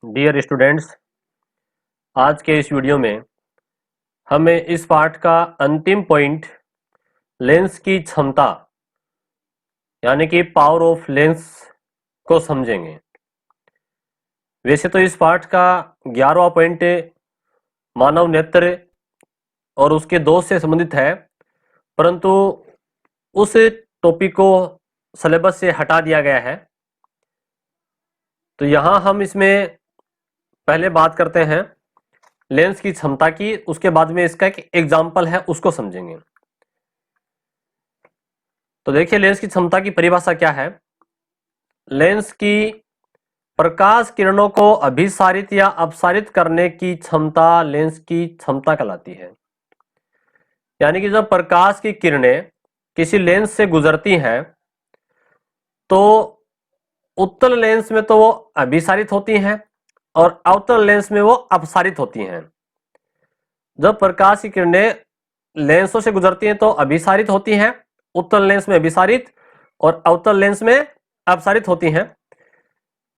Dear students, आज के इस वीडियो में हमें इस पाठ का अंतिम पॉइंट लेंस की क्षमता यानी कि पावर ऑफ लेंस को समझेंगे। वैसे तो इस पाठ का 11वां पॉइंट मानव नेत्र और उसके दोष से संबंधित है, परंतु उस टॉपिक को सिलेबस से हटा दिया गया है। तो यहाँ हम इसमें पहले बात करते हैं लेंस की क्षमता की, उसके बाद में इसका एक एग्जाम्पल है उसको समझेंगे। तो देखिए लेंस की क्षमता की परिभाषा क्या है। लेंस की प्रकाश किरणों को अभिसारित या अपसारित करने की क्षमता लेंस की क्षमता कहलाती है। यानी कि जब प्रकाश की किरणें किसी लेंस से गुजरती हैं तो उत्तल लेंस में तो वो अभिसारित होती हैं और अवतल लेंस में वो अपसारित होती हैं। जब प्रकाश की किरणें लेंसों से गुजरती हैं तो अभिसारित होती हैं, उत्तल लेंस में अभिसारित और अवतल लेंस में अपसारित होती हैं।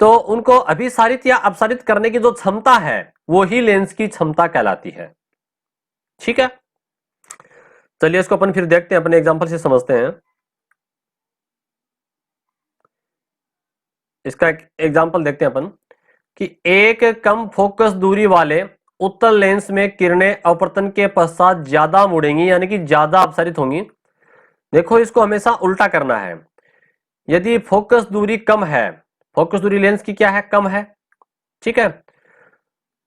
तो उनको अभिसारित या अपसारित करने की जो क्षमता है वो ही लेंस की क्षमता कहलाती है। ठीक है, चलिए इसको अपन फिर देखते हैं, अपने एग्जांपल से समझते हैं। इसका एक एग्जांपल देखते हैं अपन कि एक कम फोकस दूरी वाले उत्तल लेंस में किरणें अपवर्तन के पश्चात ज्यादा मुड़ेंगी यानी कि ज्यादा अपसारित होंगी। देखो इसको हमेशा उल्टा करना है। यदि फोकस दूरी कम है, फोकस दूरी लेंस की क्या है, कम है, ठीक है,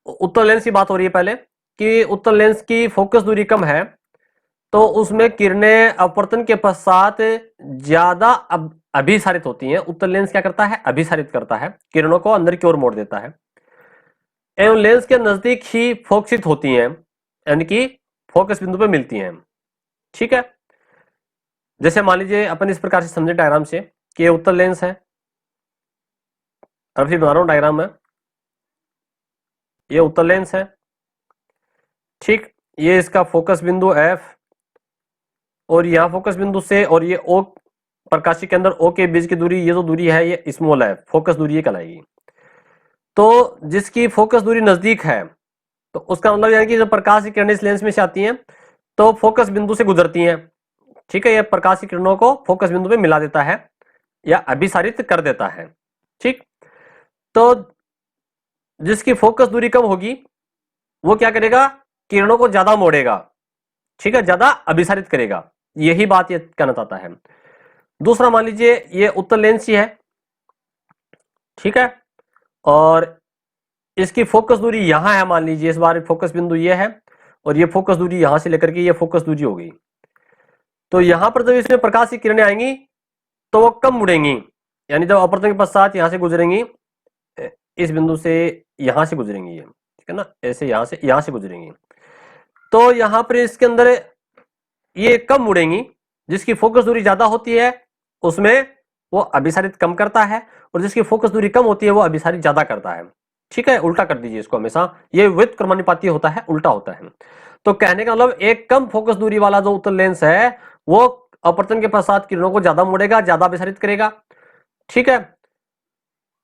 उत्तल लेंस की बात हो रही है पहले कि उत्तल लेंस की फोकस दूरी कम है तो उसमें किरणें अपवर्तन के पश्चात ज्यादा अभिसारित होती हैं। उत्तल लेंस क्या करता है, अभिसारित करता है, किरणों को अंदर की ओर मोड़ देता है एवं लेंस के नजदीक ही फोकसित होती हैं यानी कि फोकस बिंदु पे मिलती हैं। ठीक है, जैसे मान लीजिए अपन इस प्रकार से समझे डायग्राम से कि ये उत्तल लेंस है, अभी बना रहा हूं डायग्राम में, ये उत्तल लेंस है, ठीक, ये इसका फोकस बिंदु एफ और यहां फोकस बिंदु से और ये ओ प्रकाशी के अंदर ओ के बीच की दूरी, ये जो दूरी है ये स्मॉल है, फोकस दूरी ये कहलाएगी। तो जिसकी फोकस दूरी नजदीक है तो उसका मतलब यानी कि जब प्रकाश की किरणें इस लेंस में से आती हैं तो फोकस बिंदु से गुजरती हैं। ठीक है, ये प्रकाश की किरणों को फोकस बिंदु पे मिला देता है या अभिसारित कर देता है। ठीक, तो जिसकी फोकस दूरी कम होगी वो क्या करेगा, किरणों को ज्यादा मोड़ेगा, ठीक है, ज्यादा अभिसारित करेगा, यही बात ये कहना चाहता है। दूसरा मान लीजिए ये उत्तल लेंस ही है, ठीक है, और इसकी फोकस दूरी यहां है, मान लीजिए इस बार फोकस बिंदु ये है और ये फोकस दूरी यहां से लेकर के ये फोकस दूरी हो गई। तो यहां पर जब इसमें प्रकाश की किरणें आएंगी तो वो कम मुड़ेंगी, यानी जब अपवर्तन के पश्चात यहां से गुजरेंगी, इस बिंदु से यहां से गुजरेंगी ये, ठीक है ना, ऐसे यहां से गुजरेंगी, तो यहां पर इसके अंदर ये कम मुड़ेंगी। जिसकी फोकस दूरी ज्यादा होती है उसमें वो अभिसारित कम करता है और जिसकी फोकस दूरी कम होती है वो अभिसारित ज्यादा करता है। ठीक है, उल्टा कर दीजिए इसको, हमेशा ये विपरीत क्रमानुपाती होता है, उल्टा होता है। तो कहने का मतलब एक कम फोकस दूरी वाला जो उत्तल लेंस है वो अपवर्तन के पश्चात किरणों को ज्यादा मोड़ेगा, ज्यादा अभिसारित करेगा। ठीक है,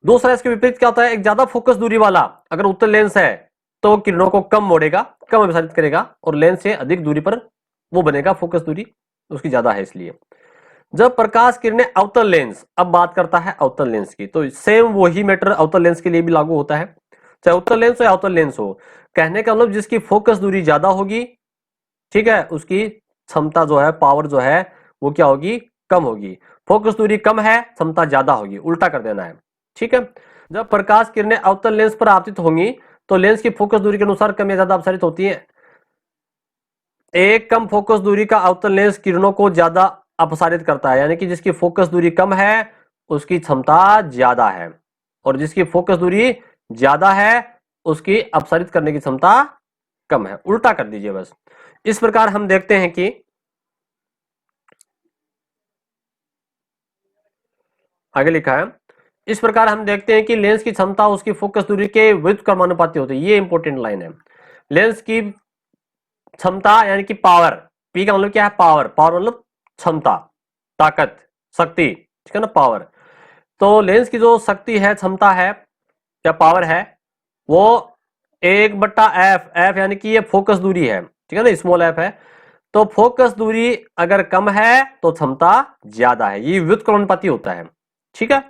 दूसरा इसके विपरीत क्या होता है, एक ज्यादा फोकस दूरी वाला अगर उत्तल लेंस है तो किरणों को कम मोड़ेगा, कम अभिसारित करेगा और लेंस से अधिक दूरी पर वो बनेगा, फोकस दूरी उसकी ज्यादा है। इसलिए जब प्रकाश किरणें अवतल लेंस, अब बात करता है अवतल लेंस की, तो सेम वही मैटर अवतल लेंस के लिए भी लागू होता है, चाहे उत्तल लेंस हो या अवतल लेंस हो। कहने का मतलब जिसकी फोकस दूरी ज्यादा होगी, ठीक है, उसकी क्षमता जो है, पावर जो है वो क्या होगी, कम होगी। फोकस दूरी कम है, क्षमता ज्यादा होगी, उल्टा कर देना है। ठीक है, जब प्रकाश किरणें अवतल लेंस पर आपतित होंगी तो लेंस की फोकस दूरी के अनुसार कम या ज्यादा अपसारित होती है। एक कम फोकस दूरी का अवतल लेंस किरणों को ज्यादा अपसारित करता है, यानी कि जिसकी फोकस दूरी कम है उसकी क्षमता ज्यादा है और जिसकी फोकस दूरी ज्यादा है उसकी अपसारित करने की क्षमता कम है, उल्टा कर दीजिए बस। इस प्रकार हम देखते हैं कि आगे लिखा है, इस प्रकार हम देखते हैं कि लेंस की क्षमता उसकी फोकस दूरी के विपरीत क्रमानुपाती होती है। ये इंपॉर्टेंट लाइन है, लेंस की क्षमता यानी कि पावर, पी का मतलब क्या है, पावर, पावर मतलब क्षमता, ताकत, शक्ति, ठीक है ना, पावर। तो लेंस की जो शक्ति है, क्षमता है या पावर है, वो 1/f, एफ यानी कि ये फोकस दूरी है, ठीक है ना, स्मॉल एफ है। तो फोकस दूरी अगर कम है तो क्षमता ज्यादा है, ये व्युत्क्रमणपाती होता है, ठीक है।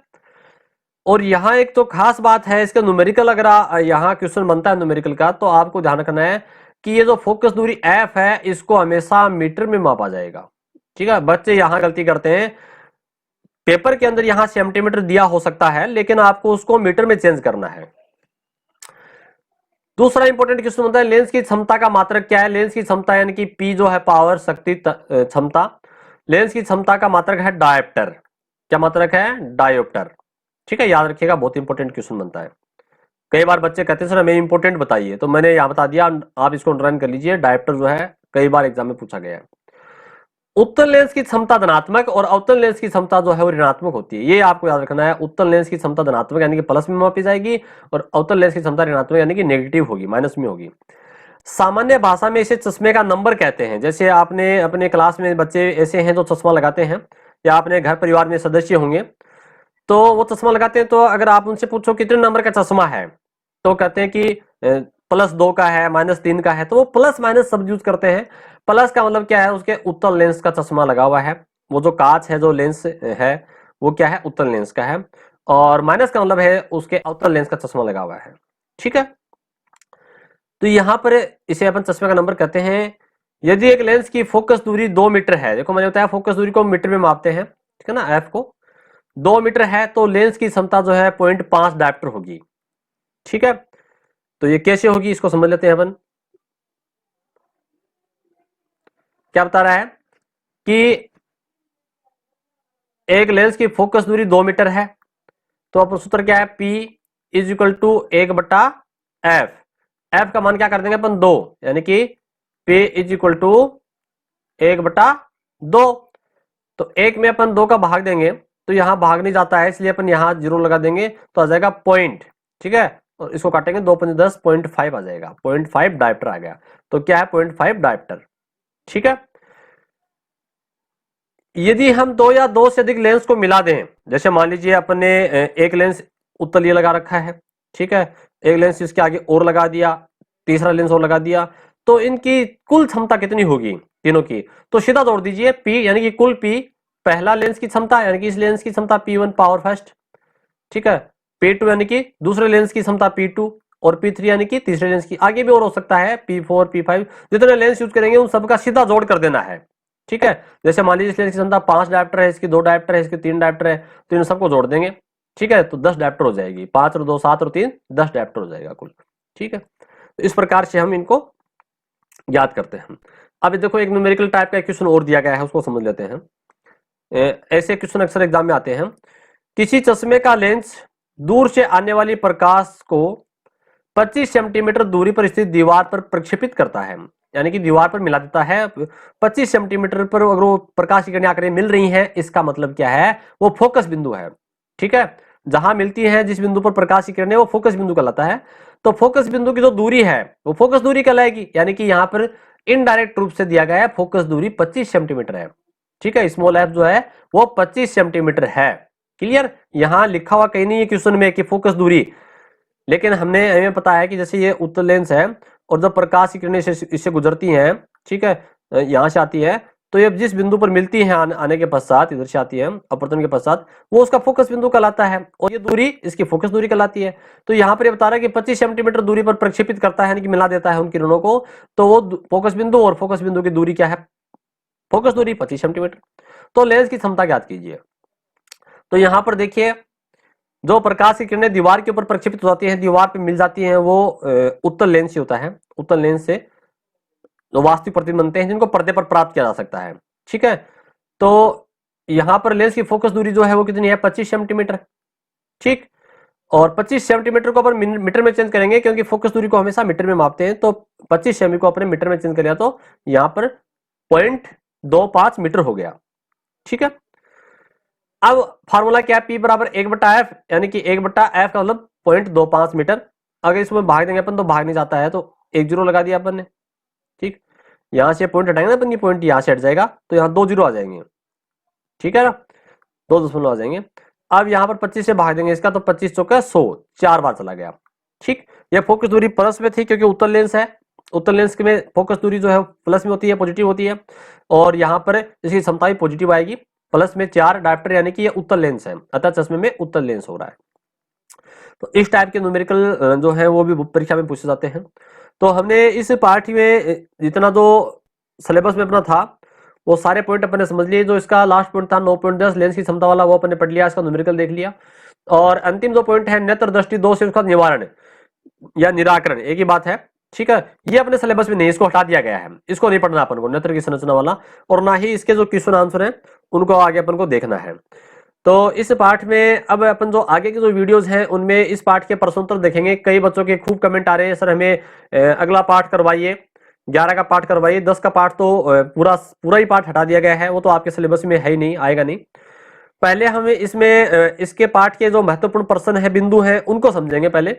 और यहाँ एक तो खास बात है इसका न्यूमेरिकल, अगर यहाँ क्वेश्चन बनता है न्यूमेरिकल का, तो आपको ध्यान रखना है कि ये जो फोकस दूरी एफ है इसको हमेशा मीटर में मापा जाएगा, ठीक है। बच्चे यहाँ गलती करते हैं, पेपर के अंदर यहाँ सेंटीमीटर दिया हो सकता है लेकिन आपको उसको मीटर में चेंज करना है। दूसरा इंपॉर्टेंट क्वेश्चन होता है लेंस की क्षमता का मात्रक क्या है। लेंस की क्षमता यानी कि पी जो है पावर शक्ति क्षमता, लेंस की क्षमता का मात्रक है डायोप्टर। क्या मात्रक है? डायोप्टर, ठीक है, याद रखिएगा, बहुत इंपॉर्टेंट क्वेश्चन बनता है। कई बार बच्चे कहते हैं सर हमें इंपॉर्टेंट बताइए, तो मैंने यहां बता दिया, आप इसको रन कर लीजिए। डायोप्टर जो है कई बार एग्जाम में पूछा गया है। उत्तल लेंस की क्षमता धनात्मक और अवतल लेंस की क्षमता जो है वो ऋणात्मक होती है, ये आपको याद रखना है। उत्तल लेंस की क्षमता धनात्मक यानी कि प्लस में मापी जाएगी और अवतल लेंस की क्षमता ऋणात्मक यानी कि नेगेटिव होगी, माइनस में होगी। सामान्य भाषा में इसे चश्मे का नंबर कहते हैं। जैसे आपने अपने क्लास में बच्चे ऐसे हैं जो चश्मा लगाते हैं, या अपने घर परिवार में सदस्य होंगे तो वो चश्मा लगाते हैं, तो अगर आप उनसे पूछो कितने नंबर का चश्मा है तो कहते हैं कि +2 का है, -3 का है, तो वो प्लस माइनस शब्द यूज करते हैं। प्लस का मतलब क्या है? उसके उत्तल लेंस का चश्मा लगा हुआ है, वो जो कांच है, जो लेंस है वो क्या है? उत्तल लेंस का है। और माइनस का मतलब है उसके अवतल लेंस का चश्मा लगा हुआ है, ठीक है। तो यहां पर इसे अपन चश्मे का नंबर कहते हैं। यदि एक लेंस की फोकस दूरी 2 मीटर है, देखो मैंने बताया फोकस दूरी को मीटर में मापते हैं, ठीक है ना, एफ को 2 मीटर है, तो लेंस की क्षमता जो है 0.5 डायोप्टर होगी, ठीक है। तो ये कैसे होगी इसको समझ लेते हैं अपन। क्या बता रहा है कि एक लेंस की फोकस दूरी 2 मीटर है, तो अब सूत्र क्या है? P is equal to 1/f। f का मान क्या कर देंगे अपन? 2, यानी कि P इज इक्वल टू 1/2। तो 1 में अपन 2 का भाग देंगे तो यहां भाग नहीं जाता है, इसलिए अपन यहां 0 लगा देंगे तो आ जाएगा पॉइंट, ठीक है। और इसको काटेंगे 2 × 10 0.5 आ जाएगा, 0.5 डायोप्टर आ गया। तो क्या है? 0.5 डायोप्टर, ठीक है। यदि हम 2 या 2 से अधिक लेंस को मिला दें, जैसे मान लीजिए अपन ने एक लेंस उत्तल ये लगा रखा है, ठीक है, एक लेंस इसके आगे और लगा दिया, तीसरा लेंस और लगा दिया, तो इनकी कुल क्षमता कितनी होगी तीनों की? तो सीधा जोड़ दीजिए, P यानी कि कुल P, पहला लेंस की क्षमता यानी कि इस लेंस की क्षमता P1 पावर फर्स्ट, ठीक है, P2 यानी कि दूसरे लेंस की क्षमता P2, और P3 यानी कि तीसरे लेंस की, आगे भी और हो सकता है P4 P5, जितने लेंस यूज करेंगे उन सबका सीधा जोड़ कर देना है, ठीक है। जैसे मान लीजिए इस लेंस की क्षमता 5 डायोप्टर है, इसकी 2 डायोप्टर है, इसके 3 डायोप्टर है, तो इन सबको जोड़ देंगे, ठीक है, तो 10 डायोप्टर हो जाएगी। 5 और 2 7 और 3 10 डायोप्टर हो जाएगा कुल, ठीक है। तो इस प्रकार से हम इनको याद करते हैं। अब देखो एक न्यूमेरिकल टाइप का क्वेश्चन और दिया गया है, उसको समझ लेते हैं। ऐसे क्वेश्चन अक्सर एग्जाम में आते हैं। किसी चश्मे का लेंस दूर से आने वाली प्रकाश को 25 सेंटीमीटर दूरी पर स्थित दीवार पर प्रक्षेपित करता है, यानी कि दीवार पर मिला देता है। 25 सेंटीमीटर पर अगर वो प्रकाश की किरणें आकर मिल रही हैं, इसका मतलब क्या है? वो फोकस बिंदु है, ठीक है। जहां मिलती है, जिस बिंदु पर प्रकाश की किरणें, वो फोकस बिंदु कहलाता है। तो फोकस बिंदु की जो दूरी है वो फोकस दूरी कहलाएगी, यानी कि यहां पर इनडायरेक्ट रूप से दिया गया है फोकस दूरी 25 सेंटीमीटर है, ठीक है। स्मॉल एफ जो है वो 25 सेंटीमीटर है। क्लियर? यहां लिखा हुआ कहीं नहीं है क्वेश्चन में कि फोकस दूरी, लेकिन हमें पता है कि जैसे ये उत्तल लेंस है और जब प्रकाश की किरणें इससे गुजरती हैं, ठीक है, यहां से आती है, तो ये जिस बिंदु पर मिलती है आने के पश्चात, इधर से आती है अपवर्तन के पश्चात, वो उसका फोकस बिंदु कहलाता है, और ये दूरी इसकी फोकस दूरी कहलाती है। तो यहां पर ये बता रहा है कि 25 सेंटीमीटर दूरी पर प्रक्षेपित करता है, यानी कि मिला देता है उन किरणों को, तो वो फोकस बिंदु और फोकस बिंदु की दूरी क्या है? फोकस दूरी 25 सेंटीमीटर। तो लेंस की क्षमता ज्ञात कीजिए। तो यहां पर देखिए, जो प्रकाश की किरणें दीवार के ऊपर प्रक्षेपित हो जाती हैं, दीवार पे मिल जाती हैं, वो उत्तल लेंस से होता है। उत्तल लेंस से जो वास्तविक प्रतिबिंब बनते हैं, जिनको पर्दे पर प्राप्त किया जा सकता है, ठीक है। तो यहां पर लेंस की फोकस दूरी जो है वो कितनी है? 25 सेंटीमीटर, ठीक। और 25 सेंटीमीटर को अपन मीटर में चेंज करेंगे, क्योंकि फोकस दूरी को हमेशा मीटर में मापते हैं। तो 25 सेमी को अपने मीटर में चेंज कर लिया तो यहां पर 0.25 मीटर हो गया, ठीक है। अब फार्मूला क्या है? P बराबर 1/f, यानी कि 1/f का मतलब 0.25 मीटर। अगर इसमें भाग देंगे अपन तो भाग नहीं जाता है, तो 1 0 लगा दिया अपन ने, ठीक। यहां से पॉइंट हटाएंगे ना अपन, ये पॉइंट यहां से हट जाएगा, तो यहां 2 0 आ जाएंगे, ठीक है ना, 2 दशमलव आ जाएंगे। अब यहां पर 25 से भाग देंगे इसका, तो 25 चौका 100, 4 बार चला गया, ठीक, ये फोकस दूरी प्लस में थी क्योंकि उत्तल लेंस है, उत्तल लेंस में फोकस दूरी जो है प्लस में होती है, पॉजिटिव होती है, और यहाँ पर इसकी क्षमता भी पॉजिटिव आएगी, प्लस में 4 डायोप्टर, यानी कि ये उत्तल लेंस है, अतः चश्मे में उत्तल लेंस हो रहा है। तो इस टाइप के न्यूमेरिकल जो है वो भी परीक्षा में पूछे जाते हैं। तो हमने इस पार्ट में जितना जो सिलेबस में अपना था वो सारे पॉइंट अपने समझ लिए। जो इसका लास्ट पॉइंट था 9.10 लेंस की क्षमता वाला, वो अपने पढ़ लिया, इसका न्यूमेरिकल देख लिया। और अंतिम जो पॉइंट है नेत्र दृष्टि दोष, उसका निवारण या निराकरण एक ही बात है, ठीक है। ये अपने सिलेबस में नहीं, इसको हटा दिया गया है, इसको नहीं पढ़ना अपन को, नेत्र की संरचना वाला, और ना ही इसके जो क्वेश्चन आंसर है उनको आगे अपन को देखना है। तो इस पार्ट में अब अपन जो आगे के जो वीडियोस हैं उनमें इस पार्ट के प्रश्नोत्तर देखेंगे। कई बच्चों के खूब कमेंट आ रहे हैं, सर हमें अगला पार्ट करवाइए, 11 का पार्ट करवाइए। 10 का पार्ट तो पूरा ही पार्ट हटा दिया गया है, वो तो आपके सिलेबस में है ही नहीं, आएगा नहीं। पहले हम इसमें इसके पार्ट के जो महत्वपूर्ण प्रश्न है, बिंदु हैं, उनको समझेंगे पहले,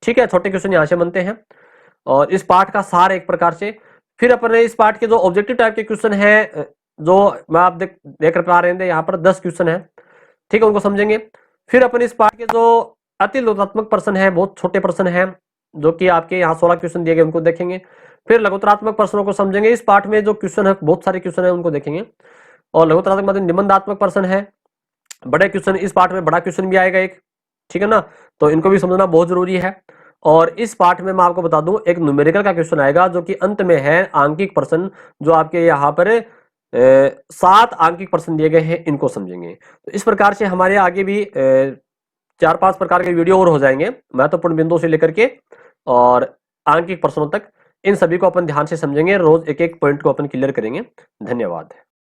ठीक है। छोटे क्वेश्चन यहाँ से बनते हैं और इस पार्ट का सार एक प्रकार से। फिर अपन इस पार्ट के जो ऑब्जेक्टिव टाइप के क्वेश्चन है, जो मैं आप देख पा रहे थे यहाँ पर 10 क्वेश्चन है, ठीक है, उनको समझेंगे। फिर अपन इस पार्ट के जो अति लोकात्मक प्रश्न है, बहुत छोटे प्रश्न है, जो कि आपके यहाँ 16 क्वेश्चन दिए गए, उनको देखेंगे। फिर लघुतरात्मक प्रश्नों को समझेंगे। इस पार्ट में जो क्वेश्चन है, बहुत सारे क्वेश्चन है, उनको देखेंगे। और लघुतरात्मक मतलब निबंधात्मक प्रश्न है, बड़े क्वेश्चन, इस पार्ट में बड़ा क्वेश्चन भी आएगा एक, ठीक है ना, तो इनको भी समझना बहुत जरूरी है। और इस पार्ट में मैं आपको बता दूं एक न्यूमेरिकल का क्वेश्चन आएगा, जो कि अंत में है आंकिक प्रश्न, जो आपके यहाँ पर 7 आंकिक प्रश्न दिए गए हैं, इनको समझेंगे। तो इस प्रकार से हमारे आगे भी 4-5 प्रकार के वीडियो और हो जाएंगे, महत्वपूर्ण बिंदुओं से लेकर के और आंकिक प्रश्नों तक। इन सभी को अपन ध्यान से समझेंगे, रोज एक एक पॉइंट को अपन क्लियर करेंगे। धन्यवाद।